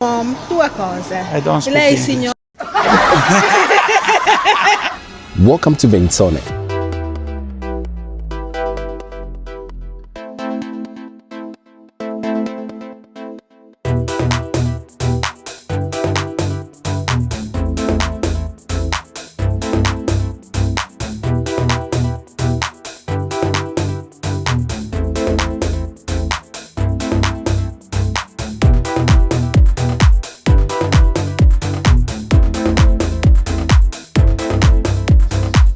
Due cose. I don't speak Lei, English. signor. Welcome to Venzone.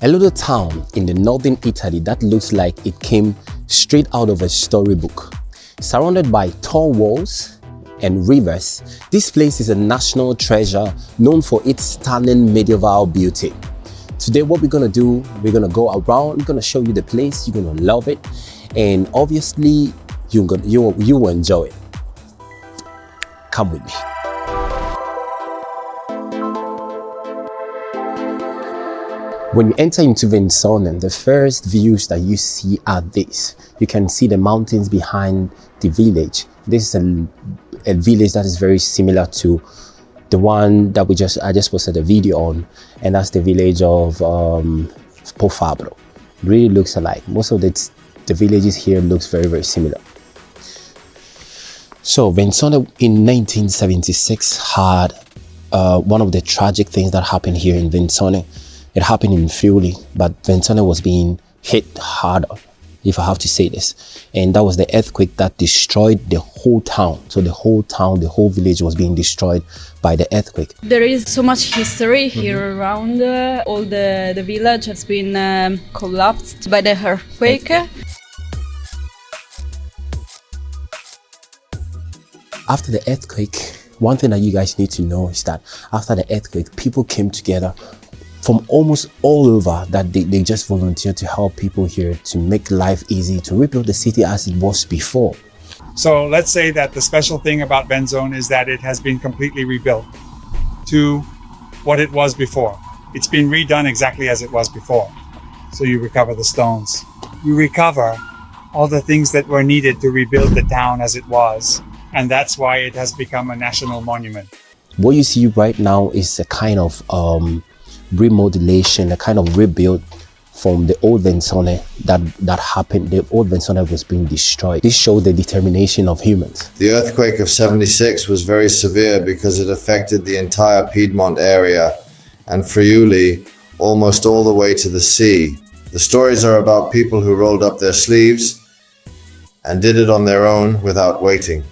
A little town in the northern Italy that looks like it came straight out of a storybook. Surrounded by tall walls and rivers, this place is a national treasure known for its stunning medieval beauty. Today what we're gonna do, we're gonna go around, we're gonna show you the place, you're gonna love it, and obviously you will enjoy it. Come with me. When you enter into Venzone, the first views that you see are this. You can see the mountains behind the village. This is a village that is very similar to the one that I just posted a video on, and that's the village of Pofabro. It really looks alike. Most of the villages here looks very, very similar. So Venzone in 1976 had one of the tragic things that happened here in Venzone. It happened in Friuli, but Venzone was being hit harder, if I have to say this. And that was the earthquake that destroyed the whole town. So the whole town, the whole village was being destroyed by the earthquake. There is so much history here around. All the village has been collapsed by the earthquake. After the earthquake, one thing that you guys need to know is that after the earthquake, people came together from almost all over, that they just volunteered to help people here to make life easy, to rebuild the city as it was before. So let's say that the special thing about Venzone is that it has been completely rebuilt to what it was before. It's been redone exactly as it was before. So you recover the stones. You recover all the things that were needed to rebuild the town as it was. And that's why it has become a national monument. What you see right now is a kind of remodelation, a kind of rebuild from the old Venzone that happened. The old Venzone was being destroyed. This showed the determination of humans. The earthquake of '76 was very severe because it affected the entire Piedmont area and Friuli almost all the way to the sea. The stories are about people who rolled up their sleeves and did it on their own without waiting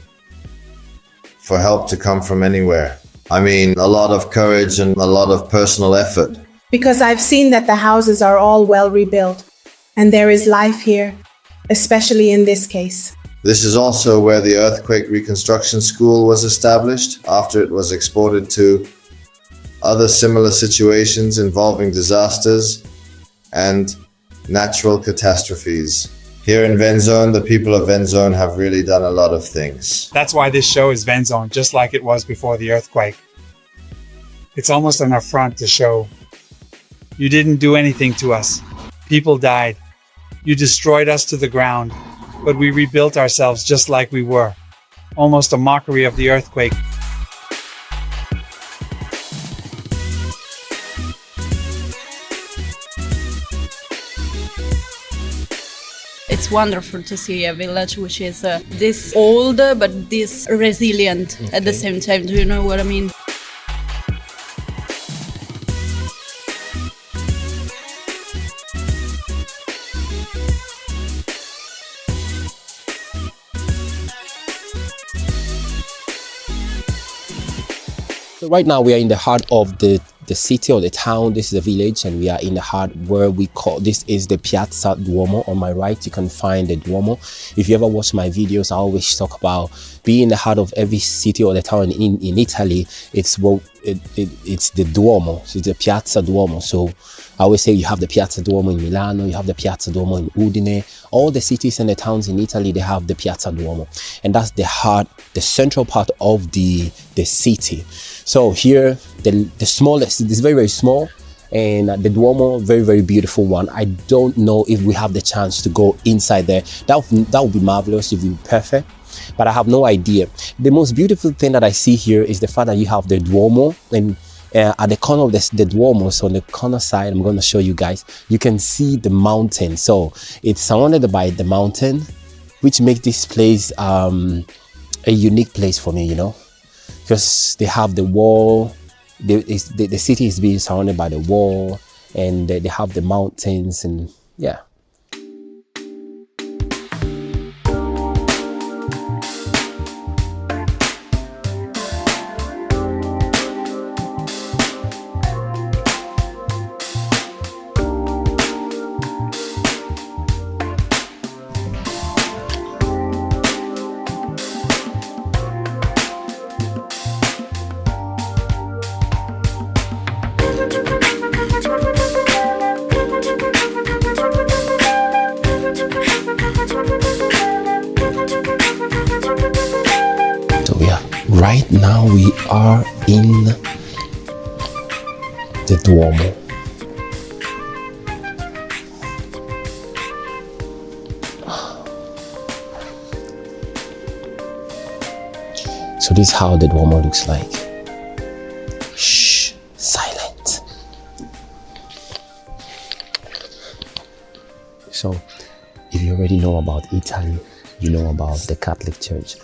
for help to come from anywhere. I mean, a lot of courage and a lot of personal effort. Because I've seen that the houses are all well rebuilt, and there is life here, especially in this case. This is also where the Earthquake Reconstruction School was established after it was exported to other similar situations involving disasters and natural catastrophes. Here in Venzone, the people of Venzone have really done a lot of things. That's why this show is Venzone, just like it was before the earthquake. It's almost an affront to show you didn't do anything to us. People died. You destroyed us to the ground, but we rebuilt ourselves just like we were. Almost a mockery of the earthquake. It's wonderful to see a village which is this old but this resilient at the same time. Do you know what I mean? So right now we are in the heart of the city or the town. This is a village, and we are in the heart where we call, this is the Piazza Duomo. On my right you can find the Duomo. If you ever watch my videos, I always talk about being in the heart of every city or the town in Italy. It's the Duomo. So it's the Piazza Duomo. So I always say you have the Piazza Duomo in Milano, you have the Piazza Duomo in Udine. All the cities and the towns in Italy, they have the Piazza Duomo, and that's the heart, the central part of the city. So here, the smallest, it's very, very small, and the Duomo, very, very beautiful one. I don't know if we have the chance to go inside there. That would be marvelous, it would be perfect. but I have no idea. The most beautiful thing that I see here is the fact that you have the Duomo, and at the corner of the Duomo, so on the corner side, I'm going to show you guys, you can see the mountain. So it's surrounded by the mountain, which makes this place a unique place for me, you know, because they have the wall, the city is being surrounded by the wall, and they have the mountains, and yeah. Right now we are in the Duomo. So this is how the Duomo looks like. Shh, silent. So if you already know about Italy, you know about the Catholic Church.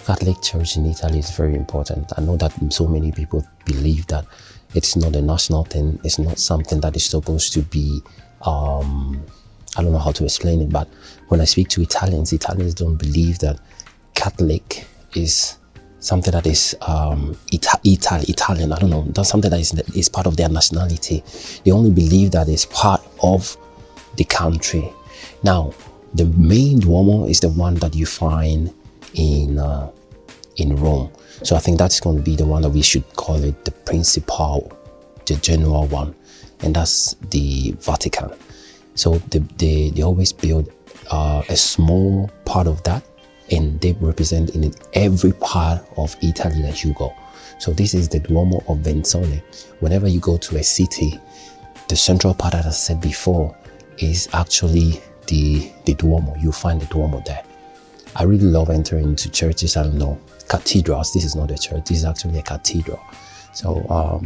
Catholic Church in Italy is very important. I know that so many people believe that it's not a national thing. It's not something that is supposed to be, I don't know how to explain it, but when I speak to Italians don't believe that Catholic is something that is Italian. I don't know, that's something that is part of their nationality. They only believe that it's part of the country. Now, the main Duomo is the one that you find in Rome. So I think that's going to be the one that we should call it the principal, the general one, and that's the Vatican. So they always build a small part of that, and they represent in every part of Italy that you go. So this is the Duomo of Venzone. Whenever you go to a city, the central part that I said before is actually the Duomo. You'll find the Duomo there. I really love entering into churches. I don't know, cathedrals. This is not a church. This is actually a cathedral. So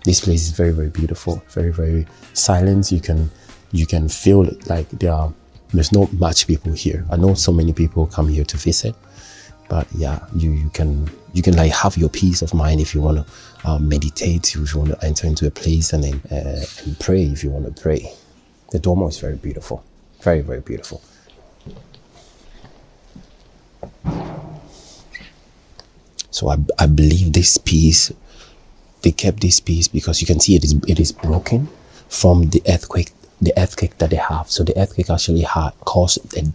this place is very, very beautiful. Very, very silent. You can feel it. Like there's not much people here. I know so many people come here to visit, but yeah, you can like have your peace of mind if you want to meditate. If you want to enter into a place and pray, if you want to pray. The Duomo is very beautiful. Very, very beautiful. So I believe this piece, they kept this piece because you can see it is broken from the earthquake that they have. So the earthquake actually caused a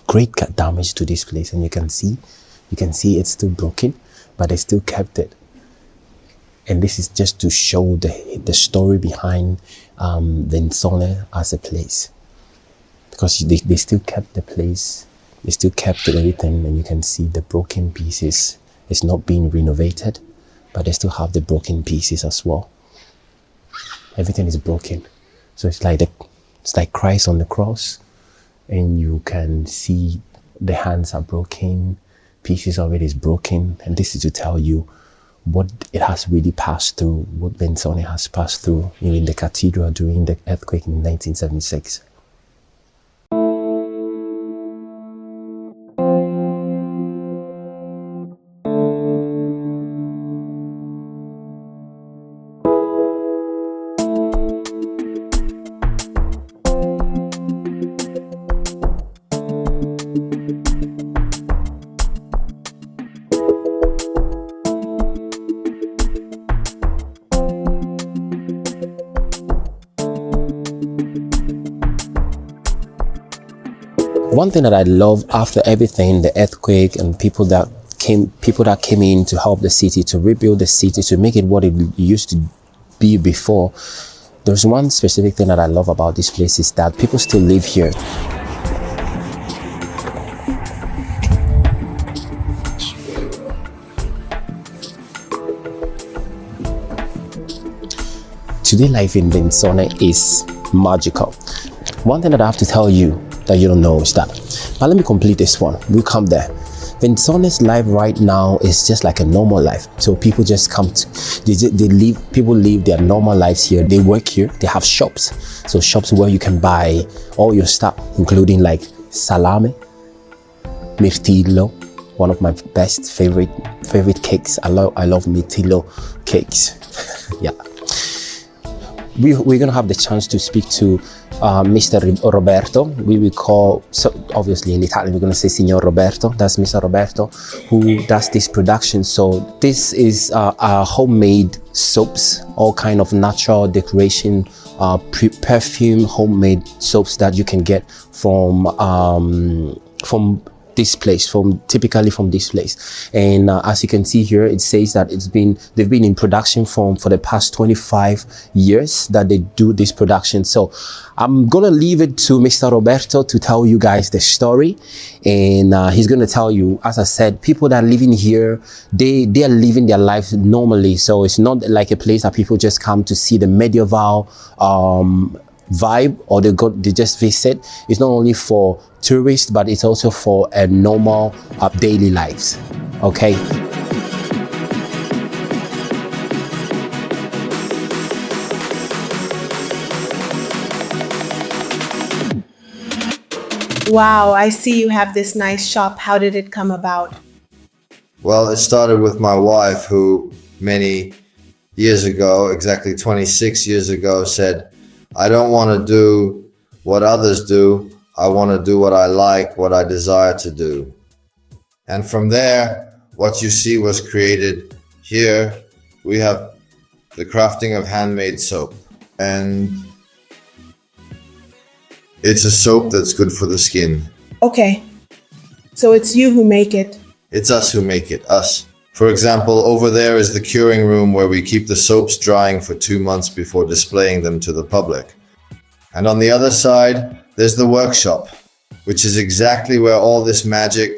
great damage to this place, and you can see it's still broken, but they still kept it. And this is just to show the story behind Venzone as a place, because they still kept the place, they still kept everything, and you can see the broken pieces. It's not being renovated, but they still have the broken pieces as well. Everything is broken. So it's like Christ on the cross, and you can see the hands are broken, pieces of it is broken, and this is to tell you what it has really passed through, what Venzone has passed through in the cathedral during the earthquake in 1976. One thing that I love after everything, the earthquake and people that came in to help the city, to rebuild the city, to make it what it used to be before, there's one specific thing that I love about this place is that people still live here. Today life in Venzone is magical. One thing that I have to tell you that you don't know is that, but let me complete this one, we'll come there. Venzone's life right now is just like a normal life. So people just come to, people live their normal lives here. They work here, they have shops. So shops where you can buy all your stuff, including like salame, mirtillo, one of my best favorite cakes. I love mirtillo cakes. Yeah. We're gonna have the chance to speak to Mr. Roberto. We will call, so obviously in Italian we're gonna say Signor Roberto. That's Mr. Roberto who does this production. So this is homemade soaps, all kind of natural decoration, perfume, homemade soaps that you can get from this place, typically from this place. And as you can see here, it says that they've been in production for the past 25 years that they do this production. So I'm gonna leave it to Mr. Roberto to tell you guys the story, and he's gonna tell you, as I said, people that are living here, they are living their lives normally. So it's not like a place that people just come to see the medieval vibe, or they just visit. It's not only for tourists, but it's also for a normal daily lives. Okay. Wow, I see you have this nice shop. How did it come about? Well, it started with my wife, who many years ago, exactly 26 years ago, said, I don't want to do what others do. I want to do what I like, what I desire to do. And from there, what you see was created. Here, we have the crafting of handmade soap. And it's a soap that's good for the skin. Okay, so it's you who make it. It's us who make it, us. For example, over there is the curing room where we keep the soaps drying for 2 months before displaying them to the public. And on the other side, there's the workshop, which is exactly where all this magic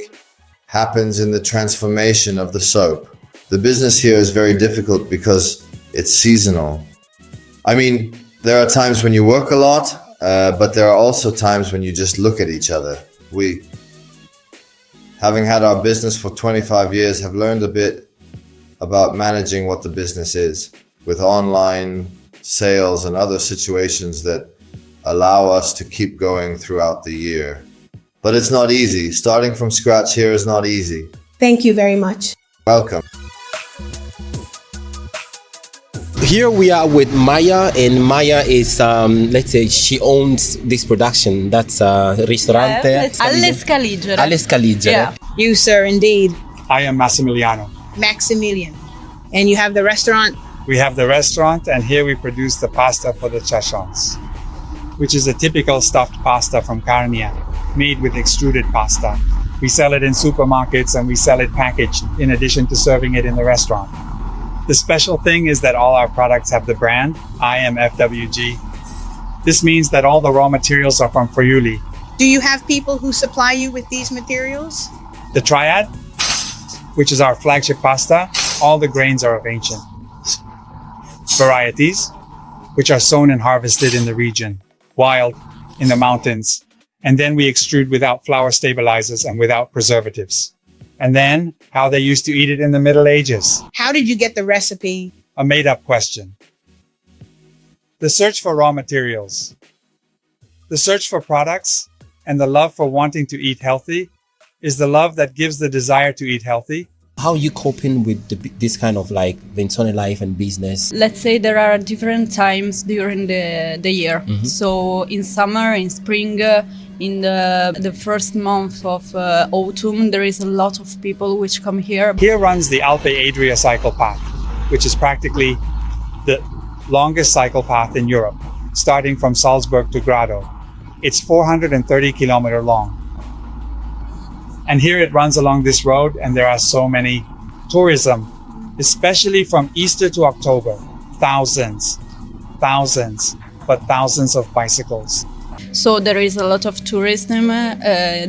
happens in the transformation of the soap. The business here is very difficult because it's seasonal. I mean, there are times when you work a lot, but there are also times when you just look at each other. We, having had our business for 25 years, have learned a bit about managing what the business is with online sales and other situations that allow us to keep going throughout the year. But it's not easy. Starting from scratch here is not easy. Thank you very much. Welcome. Here we are with Maya, and Maya is, let's say, she owns this production. That's Ristorante Alle Scaligere. Alle Scaligere. Yeah. You, sir, indeed. I am Massimiliano. Maximilian. And you have the restaurant? We have the restaurant, and here we produce the pasta for the chachons, which is a typical stuffed pasta from Carnia, made with extruded pasta. We sell it in supermarkets and we sell it packaged in addition to serving it in the restaurant. The special thing is that all our products have the brand IMFWG. This means that all the raw materials are from Friuli. Do you have people who supply you with these materials? The Triad, which is our flagship pasta, all the grains are of ancient varieties, which are sown and harvested in the region, wild, in the mountains. And then we extrude without flour stabilizers and without preservatives. And then how they used to eat it in the Middle Ages. How did you get the recipe? A made-up question. The search for raw materials, the search for products, and the love for wanting to eat healthy is the love that gives the desire to eat healthy. How are you coping with this kind of like Venzone life and business? Let's say there are different times during the year. Mm-hmm. So in summer, in spring, in the first month of autumn, there is a lot of people which come here. Here runs the Alpe Adria cycle path, which is practically the longest cycle path in Europe, starting from Salzburg to Grado. It's 430 kilometers long. And here it runs along this road, and there are so many tourism, especially from Easter to October. Thousands of bicycles. So there is a lot of tourism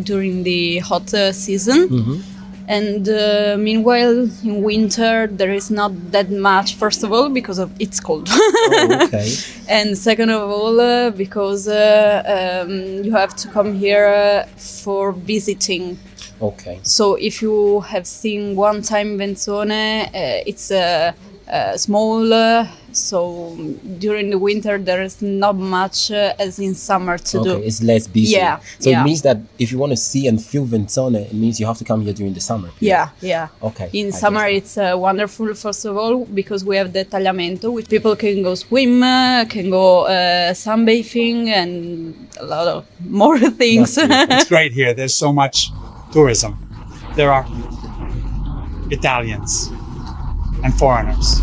during the hot season. Mm-hmm. And meanwhile, in winter, there is not that much, first of all, because it's cold. Oh, okay. And second of all, because you have to come here for visiting. Okay. So if you have seen one time Venzone, it's small. So during the winter there is not much as in summer to do. Okay, it's less busy. Yeah. So yeah. it means that if you want to see and feel Venzone, it means you have to come here during the summer period. Yeah. Okay. In I summer, guess it's wonderful, first of all, because we have the tagliamento, which people can go swim, can go sunbathing, and a lot of more things. It's great here. There's so much tourism. There are Italians and foreigners.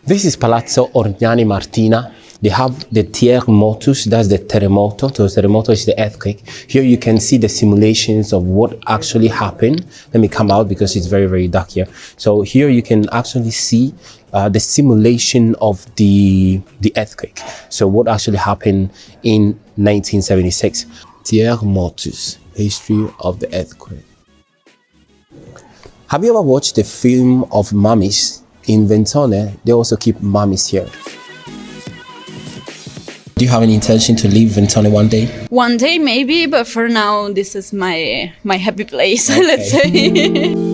This is Palazzo Orgnani Martina. They have the terremotus, that's the terremoto. So terremoto is the earthquake. Here you can see the simulations of what actually happened. Let me come out because it's very, very dark here. So here you can actually see the simulation of the earthquake. So what actually happened in 1976. Terremotus, history of the earthquake. Have you ever watched the film of mummies? In Venzone, they also keep mummies here. Do you have any intention to leave Venzone one day? One day maybe, but for now this is my happy place, Okay. let's say.